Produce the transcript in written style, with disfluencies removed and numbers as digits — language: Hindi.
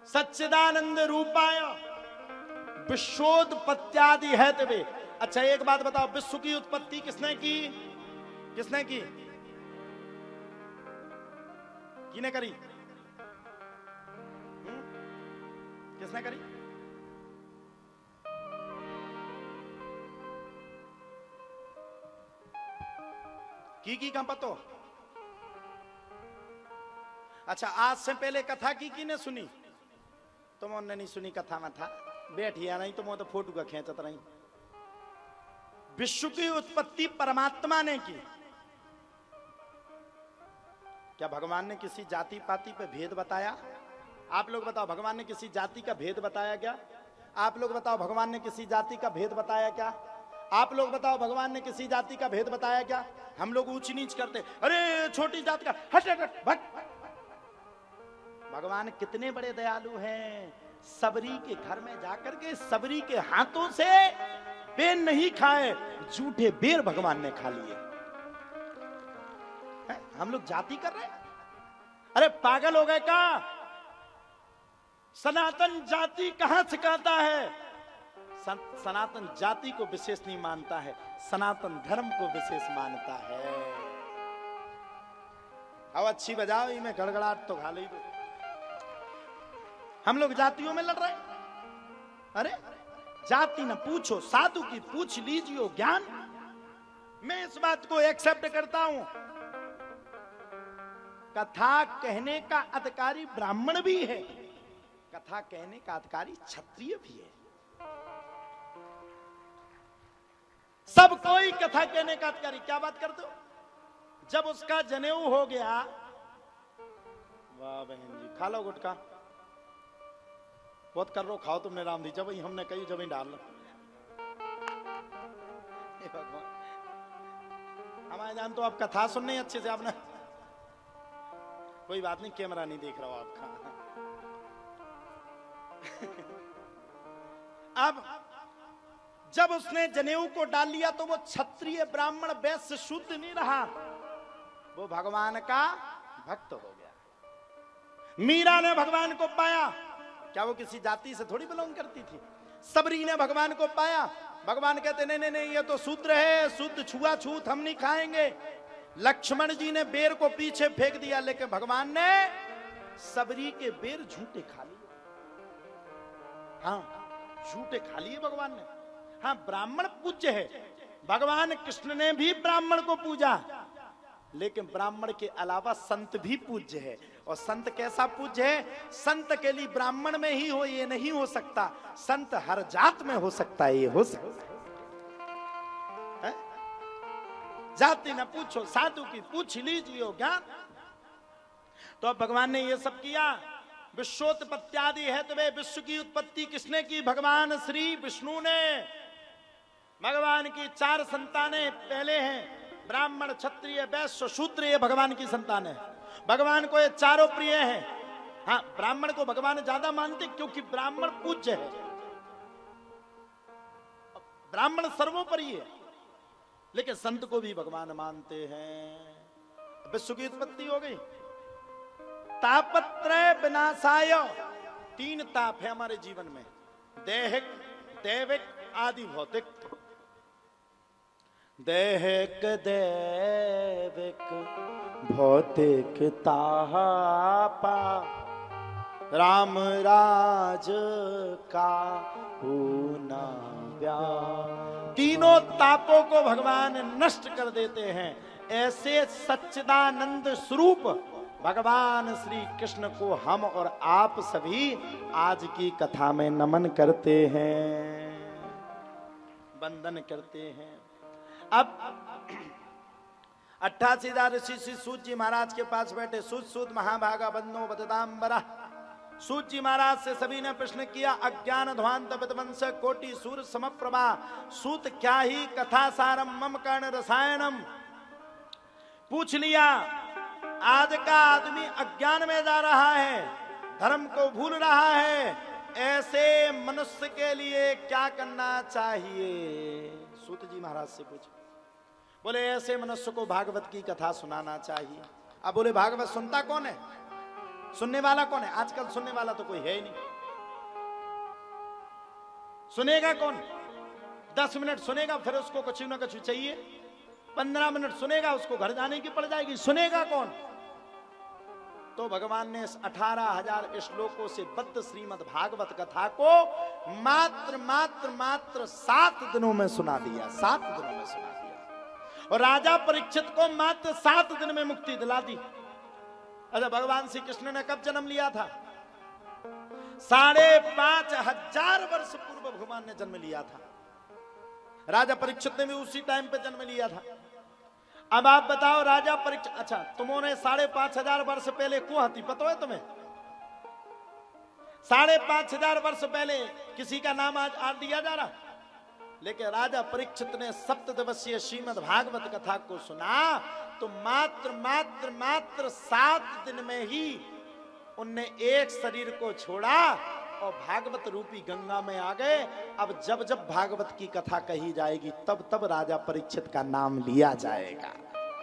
सच्चिदानंद रूपाय विश्वोत्पत्त्यादि हेतवे। अच्छा एक बात बताओ, विश्व की उत्पत्ति किसने की? किसने की? किसने करी? किसने करी? की कहां पतो? अच्छा आज से पहले कथा की ने सुनी? तुम तो नहीं सुनी कथा में था बैठिया नहीं, तुम तो फोटो का खींचत रही। विश्व की उत्पत्ति परमात्मा ने की। क्या भगवान ने किसी जाति पाति पे भेद बताया? आप लोग बताओ, भगवान ने किसी जाति का भेद बताया क्या? आप लोग बताओ, भगवान ने किसी जाति का भेद बताया क्या? आप लोग बताओ, भगवान ने किसी जाति का भेद बताया क्या? हम लोग ऊंच नीच करते, अरे छोटी जाति का, हट हट हट भट। भगवान कितने बड़े दयालु हैं। सबरी के घर में जाकर के सबरी के हाथों से बेर नहीं खाए, झूठे बेर भगवान ने खा लिए। हम लोग जाति कर रहे हैं? अरे पागल हो गए क्या? सनातन जाति कहां सिखाता है? सनातन जाति को विशेष नहीं मानता है, सनातन धर्म को विशेष मानता है। अब अच्छी बजाओ, मैं गड़गड़ाहट तो खा ली। हम लोग जातियों में लड़ रहे हैं। अरे जाति न पूछो, साधु की पूछ लीजिए ज्ञान। मैं इस बात को एक्सेप्ट करता हूं। कथा कहने का अधिकारी ब्राह्मण भी है, कथा कहने का अधिकारी क्षत्रिय भी है। सब कोई कथा कहने का अधिकारी। क्या बात करते हो? जब उसका जनेऊ हो गया, वाह बहन जी खा लो गुटखा, बहुत कर रो, खाओ तुमने राम दी, जब हमने कही जब ही डाल लो। हमारे जान तो आप कथा सुन नहीं अच्छे से आपने, कोई बात नहीं, कैमरा नहीं देख रहा हो आपका। अब जब उसने जनेऊ को डाल लिया तो वो क्षत्रिय ब्राह्मण वैश्य शुद्ध नहीं रहा, वो भगवान का भक्त हो गया। मीरा ने भगवान को पाया, क्या वो किसी जाति से थोड़ी बिलोंग करती थी? सबरी ने भगवान को पाया, भगवान कहते नहीं नहीं नहीं, ये तो शूद्र है, शुद्ध छुआछूत हम नहीं खाएंगे। लक्ष्मण जी ने बेर को पीछे फेंक दिया, लेकिन भगवान ने सबरी के बेर झूठे खा लिए। हाँ झूठे खा लिए भगवान ने। हाँ ब्राह्मण पूज्य है, भगवान कृष्ण ने भी ब्राह्मण को पूजा, लेकिन ब्राह्मण के अलावा संत भी पूज्य है। और संत कैसा पूज्य है? संत के लिए ब्राह्मण में ही हो ये नहीं हो सकता, संत हर जात में हो सकता है, ये हो सकता है। जाति न पूछो, साधु की पूछ लीजिए ज्ञान। तो अब भगवान ने ये सब किया। विश्वोत्पत्त्यादि है, तो वे विश्व की उत्पत्ति किसने की? भगवान श्री विष्णु ने। भगवान की 4 संतानें पहले हैं, ब्राह्मण क्षत्रिय वैश्य शूद्र, ये भगवान की संतान है। भगवान को ये चारों प्रिय हैं। हाँ ब्राह्मण को भगवान ज्यादा मानते क्योंकि ब्राह्मण पूज्य है, ब्राह्मण सर्वोपरि है, लेकिन संत को भी भगवान मानते हैं। विश्व की उत्पत्ति हो गई। तापत्रय विनाशाय, 3 ताप है हमारे जीवन में, दैहिक दैविक आदि भौतिक। दैहिक दैविक भौतिक तापा, राम राज का पूना व्याप। तीनों तापों को भगवान नष्ट कर देते हैं। ऐसे सच्चिदानंद स्वरूप भगवान श्री कृष्ण को हम और आप सभी आज की कथा में नमन करते हैं, वंदन करते हैं। अब 88,000 ऋषि श्री सूत जी महाराज के पास बैठे। सूत सूत महाभागा बंदो बदतांबरा। सूत जी महाराज से सभी ने प्रश्न किया, अज्ञान ध्वांत विध्वंस कोटि सूर समप्रभा। सूत क्या ही कथा सारम मम कर्ण रसायनम। पूछ लिया, आज का आदमी अज्ञान में जा रहा है, धर्म को भूल रहा है, ऐसे मनुष्य के लिए क्या करना चाहिए? सूत जी महाराज से पूछा। बोले ऐसे मनुष्य को भागवत की कथा सुनाना चाहिए। अब बोले भागवत सुनता कौन है? सुनने वाला कौन है? आजकल सुनने वाला तो कोई है ही नहीं। सुनेगा कौन? 10 मिनट सुनेगा, फिर उसको कुछ ना कुछ चाहिए। 15 मिनट सुनेगा, उसको घर जाने की पड़ जाएगी। सुनेगा कौन? तो भगवान ने इस 18,000 श्लोकों से बद्ध श्रीमद् भागवत कथा को मात्र 7 दिनों में सुना दिया। 7 दिनों में सुना दिया। और राजा परीक्षित को मात्र 7 दिन में मुक्ति दिला दी। अच्छा, भगवान श्री कृष्ण ने कब जन्म लिया था? 5,500 वर्ष पूर्व भगवान ने जन्म लिया था। राजा परीक्षित ने भी उसी टाइम पे जन्म लिया था। अब आप बताओ, राजा परीक्षित, अच्छा तुमने 5,500 वर्ष पहले को हती पता है तुम्हें? 5,500 वर्ष पहले किसी का नाम आज दिया जा रहा? लेकिन राजा परीक्षित ने 7 दिवसीय श्रीमद् भागवत कथा को सुना तो मात्र 7 दिन में ही उनने एक शरीर को छोड़ा और भागवत रूपी गंगा में आ गए। अब जब भागवत की कथा कही जाएगी तब राजा परीक्षित का नाम लिया जाएगा।